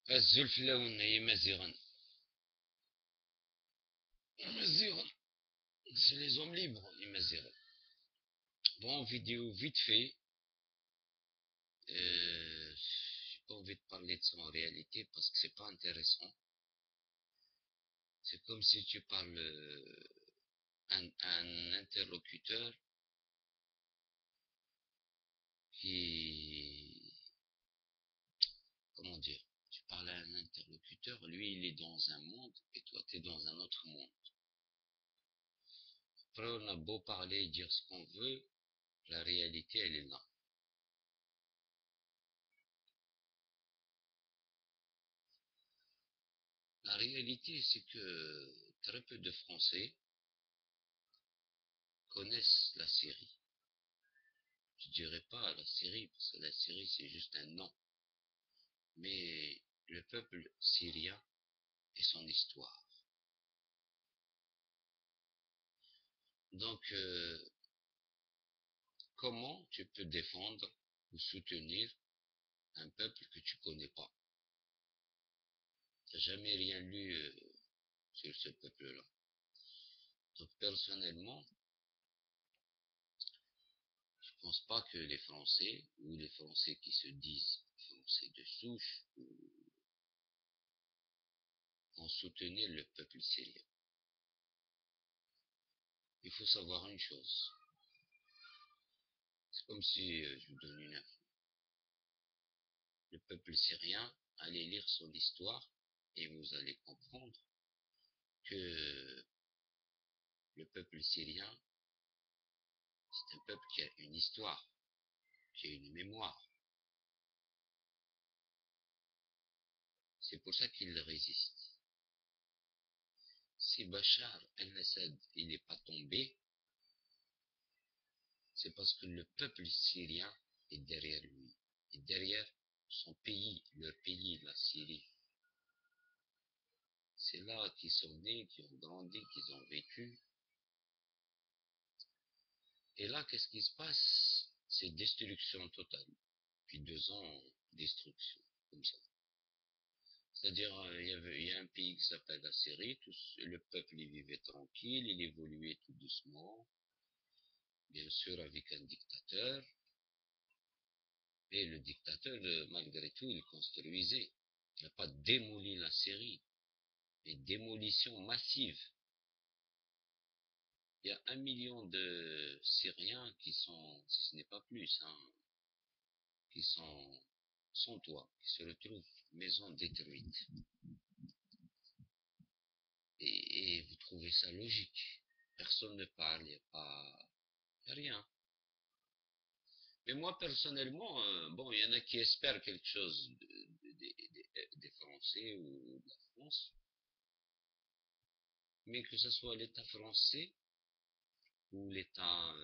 الزلفلون هي مزيغا. مزيغا. C'est les hommes libres, les Maziras. Bon, vidéo vite fait. J'ai pas envie de parler de ça en réalité parce que c'est pas intéressant. C'est comme si tu parles un interlocuteur qui, comment dire, tu parles à un interlocuteur, lui il est dans un monde et toi tu es dans un autre monde. Après on a beau parler et dire ce qu'on veut, la réalité elle est là. La réalité c'est que très peu de Français connaissent la Syrie. Je dirais pas la Syrie parce que la Syrie c'est juste un nom, mais le peuple syrien et son histoire. Donc, comment tu peux défendre ou soutenir un peuple que tu connais pas? Tu n'as jamais rien lu sur ce peuple-là. Donc, personnellement, je pense pas que les Français, ou les Français qui se disent Français de souche, vont soutenir le peuple syrien. Il faut savoir une chose. C'est comme si je vous donne une info. Le peuple syrien, allez lire son histoire et vous allez comprendre que le peuple syrien, c'est un peuple qui a une histoire, qui a une mémoire. C'est pour ça qu'il résiste. Si Bachar el-Assad il n'est pas tombé, c'est parce que le peuple syrien est derrière lui, et derrière son pays, leur pays, la Syrie. C'est là qu'ils sont nés, qu'ils ont grandi, qu'ils ont vécu. Et là, qu'est-ce qui se passe? C'est destruction totale. Puis 2 ans, destruction, comme ça. C'est-à-dire, il y a un pays qui s'appelle la Syrie, le peuple y vivait tranquille, il évoluait tout doucement, bien sûr avec un dictateur, et le dictateur, malgré tout, il construisait. Il n'a pas démoli la Syrie, mais démolition massive. Il y a 1 million de Syriens qui sont, si ce n'est pas plus, hein, qui sont sans toit, qui se retrouvent maison détruite. Et vous trouvez ça logique. Personne ne parle, il n'y a pas, y a rien. Mais moi, personnellement, bon, il y en a qui espèrent quelque chose des Français ou de la France, mais que ce soit l'État français ou l'État,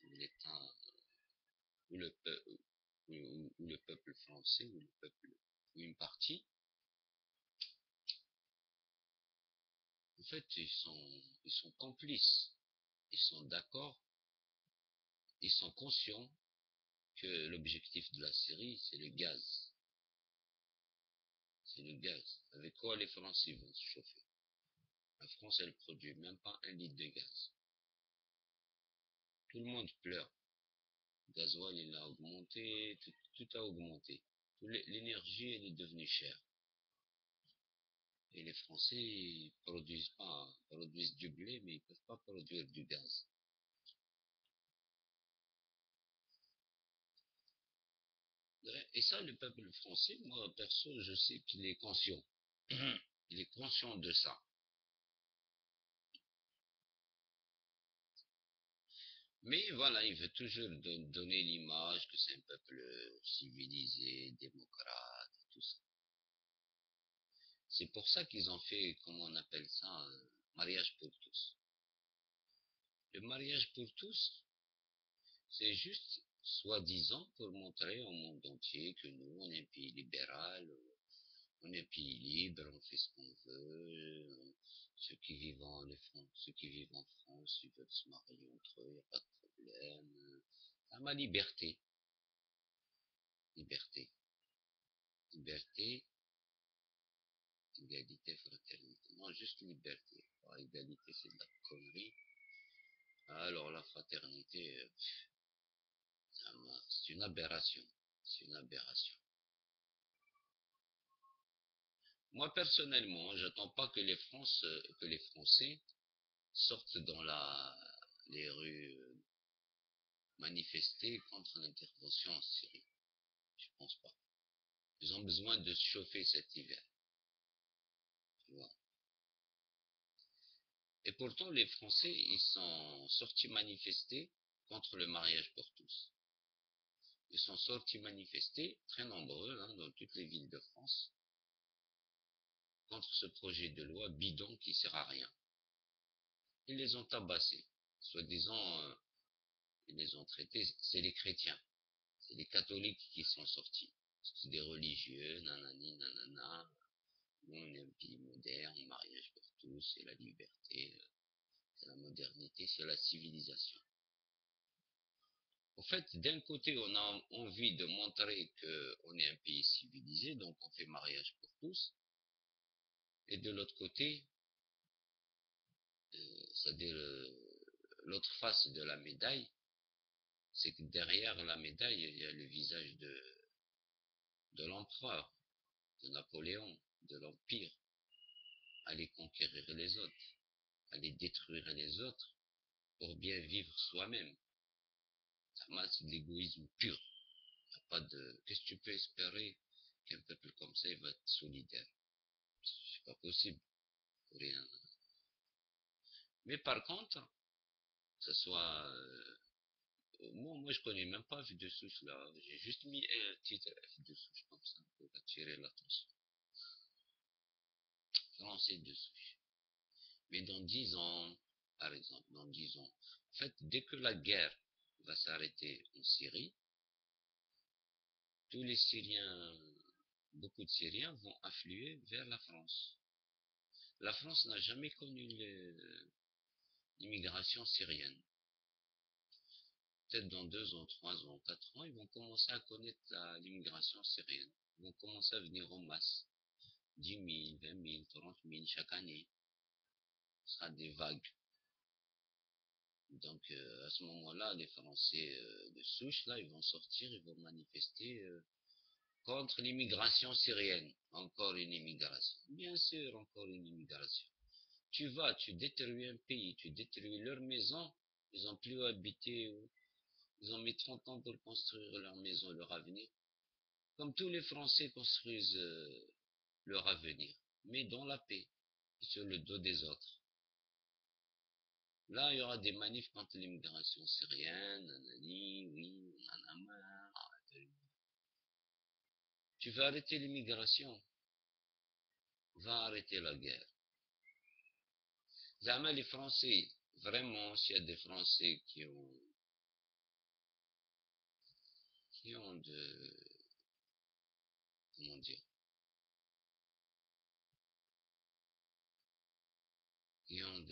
ou l'État, ou le, ou le peuple français, ou le peuple, ou une partie, en fait, ils sont complices, ils sont d'accord, ils sont conscients que l'objectif de la Syrie, c'est le gaz. C'est le gaz. Avec quoi les Français vont se chauffer? La France, elle produit même pas 1 litre de gaz. Tout le monde pleure. Le gasoil, il a augmenté, tout a augmenté. L'énergie, elle est devenue chère. Et les Français, ils produisent pas, produisent du blé, mais ils peuvent pas produire du gaz. Et ça, le peuple français, moi, perso, je sais qu'il est conscient. Il est conscient de ça. Mais voilà, il veut toujours donner l'image que c'est un peuple civilisé, démocrate, et tout ça. C'est pour ça qu'ils ont fait, comment on appelle ça, mariage pour tous. Le mariage pour tous, c'est juste, soi-disant, pour montrer au monde entier que nous, on est un pays libéral, on est un pays libre, on fait ce qu'on veut. Ceux qui vivent en France, ils veulent se marier entre eux, il n'y a pas de problème. Ah, ma liberté. Liberté. liberté, égalité, fraternité. Non, juste liberté. Alors, égalité, c'est de la connerie. Alors, la fraternité, c'est une aberration. C'est une aberration. Moi, personnellement, j'attends pas que que les Français sortent dans les rues manifester contre l'intervention en Syrie. Je pense pas. Ils ont besoin de se chauffer cet hiver. Tu vois. Et pourtant, les Français, ils sont sortis manifester contre le mariage pour tous. Ils sont sortis manifester, très nombreux, hein, dans toutes les villes de France, contre ce projet de loi bidon qui sert à rien. Ils les ont tabassés. Soi-disant, ils les ont traités, c'est les chrétiens. C'est les catholiques qui sont sortis. C'est des religieux, nanani, nanana. Nous, on est un pays moderne, mariage pour tous, c'est la liberté, c'est la modernité, c'est la civilisation. En fait, d'un côté, on a envie de montrer qu'on est un pays civilisé, donc on fait mariage pour tous. Et de l'autre côté, c'est-à-dire l'autre face de la médaille, c'est que derrière la médaille, il y a le visage de l'empereur, de Napoléon, de l'Empire, aller conquérir les autres, aller détruire les autres pour bien vivre soi-même. C'est de l'égoïsme pur. Y a pas de... Qu'est-ce que tu peux espérer qu'un peuple comme ça il va être solidaire? C'est pas possible. Rien. Mais par contre, que ce soit... moi, je connais même pas F de souche là. J'ai juste mis un titre F de souche comme ça pour attirer l'attention. Français de souche. Mais dans 10 ans, par exemple, dans 10 ans, en fait, dès que la guerre va s'arrêter en Syrie, tous les Syriens, beaucoup de Syriens vont affluer vers la France. La France n'a jamais connu l'immigration syrienne. Peut-être dans 2 ans, 3 ans, 4 ans, ils vont commencer à connaître l'immigration syrienne. Ils vont commencer à venir en masse. 10 000, 20 000, 30 000 chaque année. Ce sera des vagues. Donc à ce moment-là, les Français de souche, là, ils vont sortir, ils vont manifester contre l'immigration syrienne. Encore une immigration. Bien sûr, encore une immigration. Tu vas, tu détruis un pays, tu détruis leur maison, ils ont plus habité, ils ont mis 30 ans pour construire leur maison, leur avenir. Comme tous les Français construisent leur avenir, mais dans la paix, et sur le dos des autres. Là, il y aura des manifs contre l'immigration syrienne, nanani, oui, on en a marre. Tu veux arrêter l'immigration, va arrêter la guerre. Jamais les Français, vraiment, s'il y a des Français qui ont comment dire, qui ont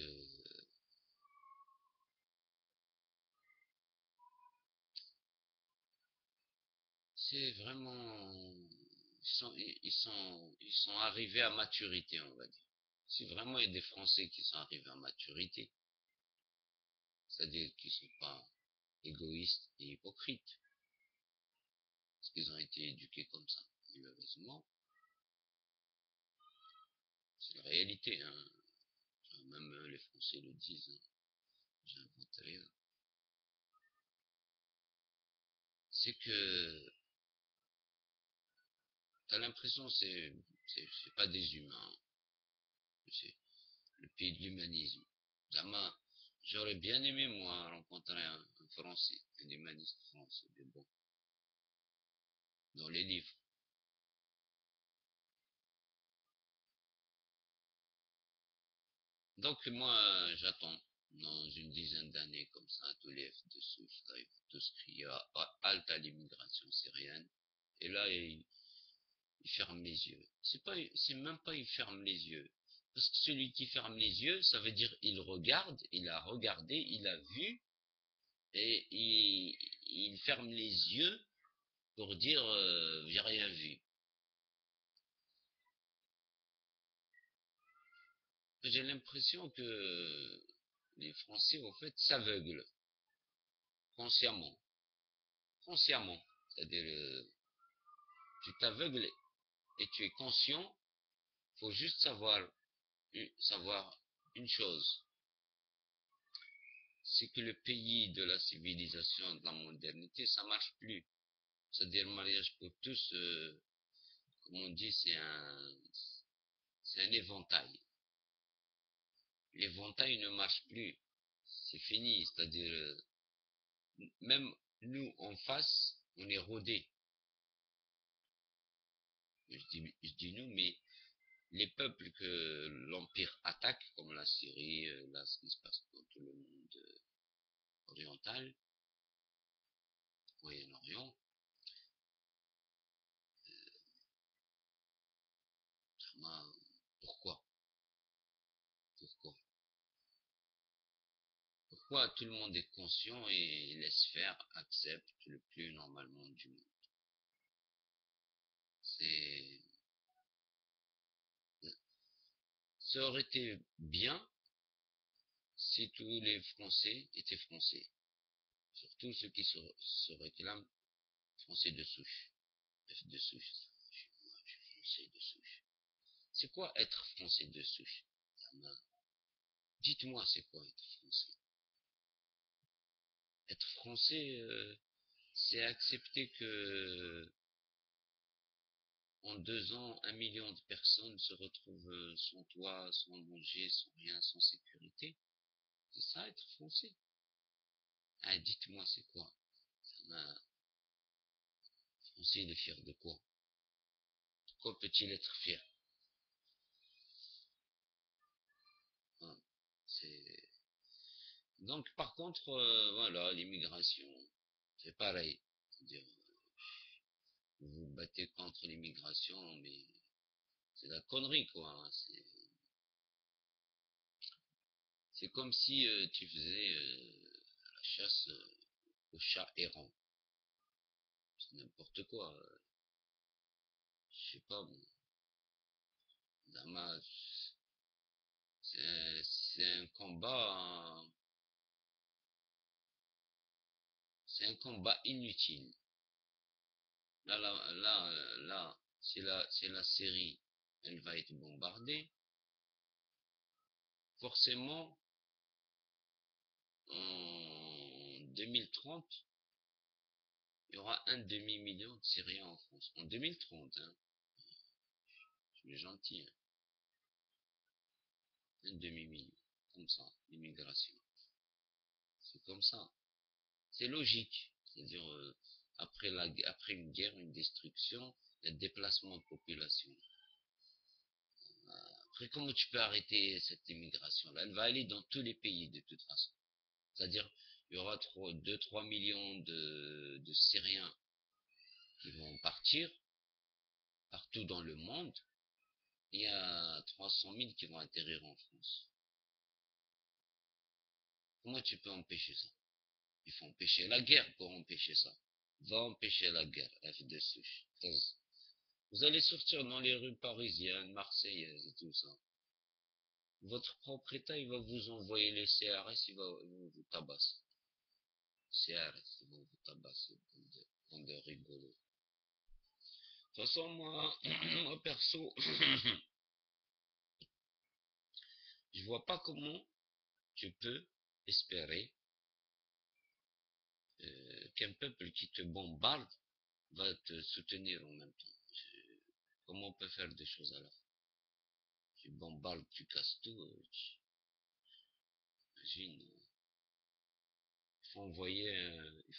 c'est vraiment, ils sont arrivés à maturité, on va dire. Si vraiment il y a des Français qui sont arrivés à maturité, c'est-à-dire qu'ils ne sont pas égoïstes et hypocrites, parce qu'ils ont été éduqués comme ça, malheureusement, c'est la réalité, hein. Même les Français le disent, hein. J'invente rien. C'est que t'as l'impression c'est pas des humains, c'est le pays de l'humanisme. J'aurais bien aimé moi rencontrer un Français, un humaniste français, mais bon, dans les livres. Donc moi j'attends dans une dizaine d'années comme ça, tous les F de souche, là, ils vont tous crier halte à l'immigration syrienne. Et là, il ferme les yeux. C'est même pas il ferme les yeux. Parce que celui qui ferme les yeux, ça veut dire il regarde, il a regardé, il a vu, et il ferme les yeux pour dire j'ai rien vu. j'ai l'impression que les Français, en fait, s'aveuglent consciemment. Consciemment. C'est-à-dire, tu t'aveugles et tu es conscient. Faut juste savoir une chose. C'est que le pays de la civilisation, de la modernité, ça marche plus. C'est-à-dire, le mariage pour tous, comme on dit, c'est un éventail. L'éventail ne marche plus. C'est fini. C'est-à-dire, même nous, en face, on est rodés. Je dis nous, mais les peuples que l'Empire attaque, comme la Syrie, là, ce qui se passe dans tout le monde oriental, Moyen-Orient, pourquoi? Pourquoi? Pourquoi tout le monde est conscient et laisse faire, accepte le plus normalement du monde? C'est, ça aurait été bien si tous les Français étaient Français. Surtout ceux qui se réclament Français de souche. F de souche. Je suis Français de souche. C'est quoi être Français de souche? Dites-moi, c'est quoi être Français? Être Français, c'est accepter que en 2 ans, 1 million de personnes se retrouvent sans toit, sans manger, sans rien, sans sécurité. C'est ça être Français? Ah, dites-moi, c'est quoi? Un Français, il est fier de quoi? De quoi peut-il être fier? Hein, c'est... Donc, par contre, voilà, l'immigration, c'est pareil. C'est-à-dire, vous vous battez contre l'immigration, mais c'est la connerie, quoi. Hein. C'est comme si tu faisais la chasse aux chats errants. C'est n'importe quoi. Je sais pas, bon, Damas, c'est un combat, c'est un combat inutile. Là, si la série, elle va être bombardée, forcément, en 2030, il y aura un demi-million de Syriens en France. En 2030, hein. Je suis gentil, hein. Un demi-million. Comme ça, l'immigration. C'est comme ça. C'est logique. C'est-à-dire, après une guerre, une destruction, il y a déplacement de population. Après, comment tu peux arrêter cette immigration-là? Elle va aller dans tous les pays de toute façon. C'est-à-dire, il y aura 2-3 millions de Syriens qui vont partir partout dans le monde. Il y a 300 000 qui vont atterrir en France. Comment tu peux empêcher ça? Il faut empêcher la guerre pour empêcher ça. Va empêcher la guerre, F de souche. Vous allez sortir dans les rues parisiennes, marseillaises et tout ça. Votre propre État, il va vous envoyer les CRS, ils vont vous tabasser. CRS, ils vont vous tabasser, bande de rigolos. De toute façon, moi perso, je vois pas comment tu peux espérer qu'un peuple qui te bombarde va te soutenir en même temps. Comment on peut faire des choses à la fois? Tu bombardes, tu casses tout, imagine. Il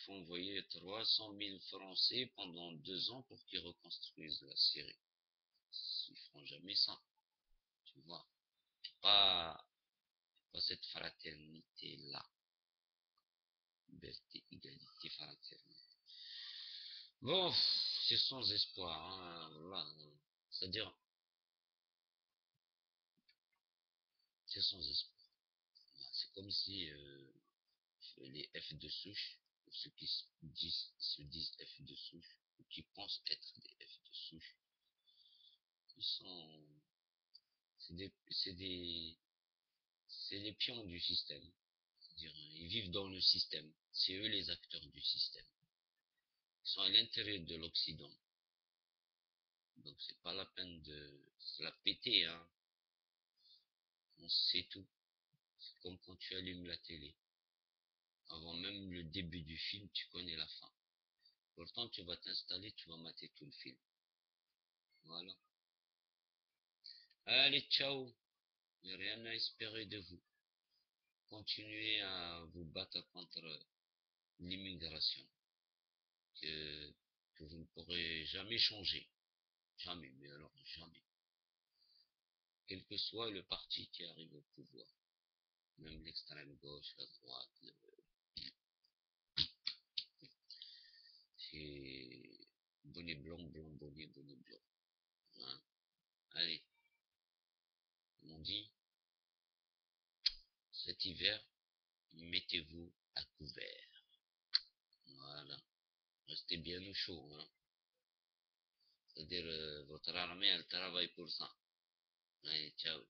faut envoyer 300 000 Français pendant 2 ans pour qu'ils reconstruisent la Syrie. Ils feront jamais ça, tu vois. Pas, pas cette fraternité-là. Liberté, égalité, fraternité. Bon, c'est sans espoir, hein, voilà. C'est-à-dire, c'est sans espoir. C'est comme si les F de souche, ou ceux qui se disent F de souche, ou qui pensent être des F de souche, ils sont, c'est des c'est les pions du système. C'est-à-dire, ils vivent dans le système. C'est eux les acteurs du système. Ils sont à l'intérieur de l'Occident. Donc c'est pas la peine de se la péter, hein. On sait tout. C'est comme quand tu allumes la télé. Avant même le début du film, tu connais la fin. Pourtant, tu vas t'installer, tu vas mater tout le film. Voilà. Allez, ciao. Il n'y a rien à espérer de vous. Continuez à vous battre contre l'immigration. Que, que vous ne pourrez jamais changer. Jamais, mais alors jamais. Quel que soit le parti qui arrive au pouvoir. Même l'extrême gauche, la droite, c'est bonnet blanc, blanc, bonnet, bonnet blanc. Hein. Allez, comme on dit, cet hiver, mettez-vous à couvert. Voilà. Restez bien au chaud, hein. C'est-à-dire, votre armée, elle travaille pour ça. Allez, ciao.